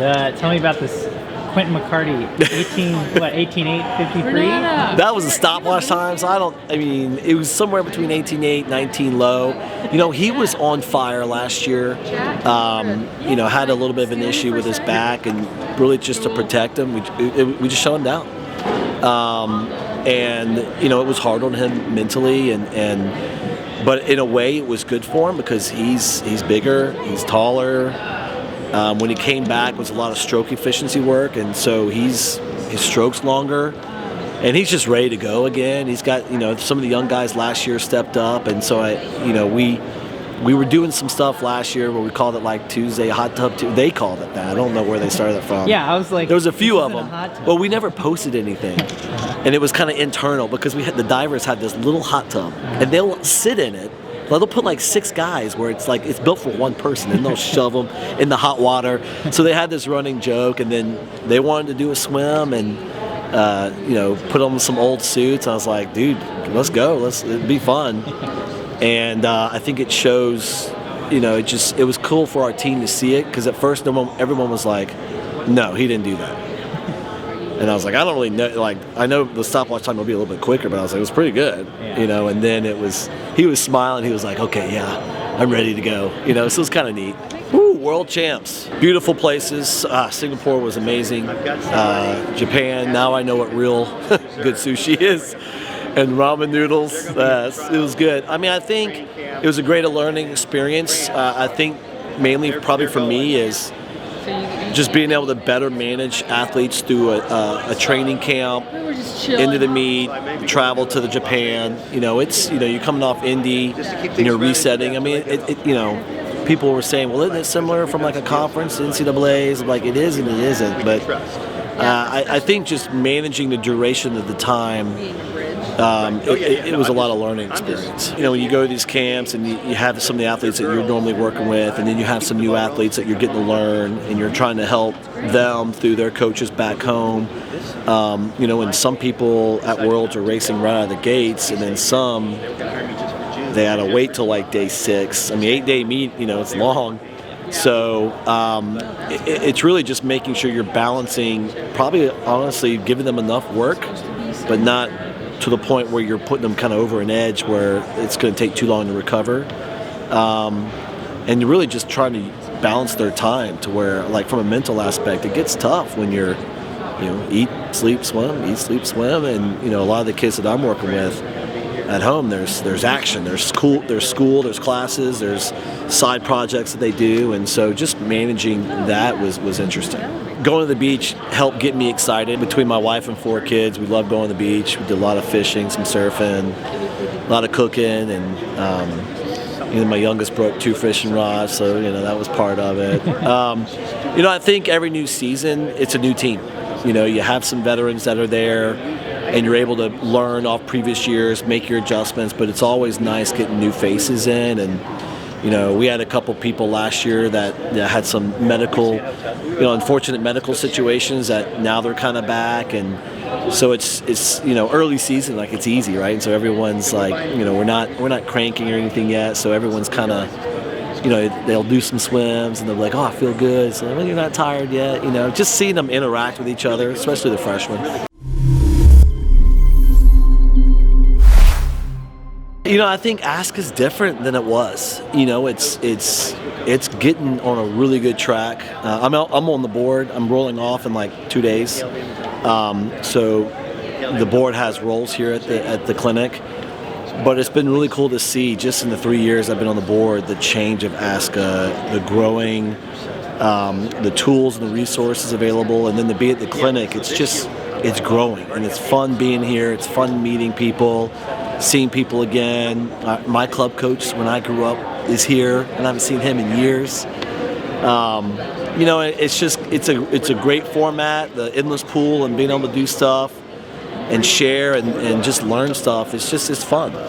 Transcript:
Tell me about this Quintin McCarty, 18.8, 53? That was a stopwatch time, so it was somewhere between 18.8, 19 low. He was on fire last year. Had a little bit of an issue with his back, and really just to protect him, we just shut him down. It was hard on him mentally, but in a way it was good for him because he's bigger, he's taller. When he came back, it was a lot of stroke efficiency work, and so his stroke's longer, and he's just ready to go again. He's got, some of the young guys last year stepped up, and so we were doing some stuff last year where we called it like Tuesday, Hottub Tuesday. They called it that. I don't know where they started it from. Yeah, I was like, there was a few of them. Well, we never posted anything, and it was kind of internal because the divers had this little hot tub, and they'll sit in it. They'll put like 6 guys where it's like it's built for one person, and they'll shove them in the hot water. So they had this running joke, and then they wanted to do a swim and put on some old suits. I was like, dude, let's go. It'd be fun. And I think it shows. It was cool for our team to see it because at first everyone was like, no, he didn't do that. And I was like, I don't really know. Like, I know the stopwatch time will be a little bit quicker, but I was like, it was pretty good, And then he was smiling. He was like, okay, yeah, I'm ready to go, So it was kind of neat. Woo, world champs, beautiful places. Singapore was amazing. Japan. Now I know what real good sushi is, and ramen noodles. It was good. I think it was a great learning experience. I think mainly probably for me is just being able to better manage athletes through a training camp, into the meet, travel to the Japan. You're coming off Indy and you're resetting. People were saying, well, isn't it similar from like a conference, NCAA's? Like it is and it isn't. But I think just managing the duration of the time, it was a lot of learning experience. When you go to these camps and you have some of the athletes that you're normally working with, and then you have some new athletes that you're getting to learn, and you're trying to help them through their coaches back home. And some people at Worlds are racing right out of the gates, and then some, they had to wait till like day 6. 8-day meet, it's long. So it's really just making sure you're balancing, probably honestly giving them enough work, but not to the point where you're putting them kind of over an edge where it's going to take too long to recover. And you're really just trying to balance their time to where, like from a mental aspect, it gets tough when you're, eat, sleep, swim, and a lot of the kids that I'm working with at home, there's action, there's school, there's classes, there's side projects that they do, and so just managing that was interesting. Going to the beach helped get me excited. Between my wife and 4 kids, we love going to the beach. We did a lot of fishing, some surfing, a lot of cooking, and my youngest broke 2 fishing rods, so that was part of it. I think every new season, it's a new team. You have some veterans that are there, and you're able to learn off previous years, make your adjustments, but it's always nice getting new faces in. And we had a couple people last year that had some medical, unfortunate medical situations that now they're kind of back, and so it's early season, like it's easy, right? And so everyone's like, we're not cranking or anything yet, so everyone's kind of, they'll do some swims and they'll be like, oh, I feel good. So well, you're not tired yet, just seeing them interact with each other, especially the freshmen. I think ASCA's different than it was. It's getting on a really good track. I'm on the board. I'm rolling off in like 2 days. So the board has roles here at the clinic. But it's been really cool to see, just in the 3 years I've been on the board, the change of ASCA, the growing, the tools and the resources available, and then to be at the clinic, it's growing, and it's fun being here. It's fun meeting people, seeing people again. My club coach, when I grew up, is here, and I haven't seen him in years. It's a great format, the endless pool, and being able to do stuff and share and just learn stuff. It's fun.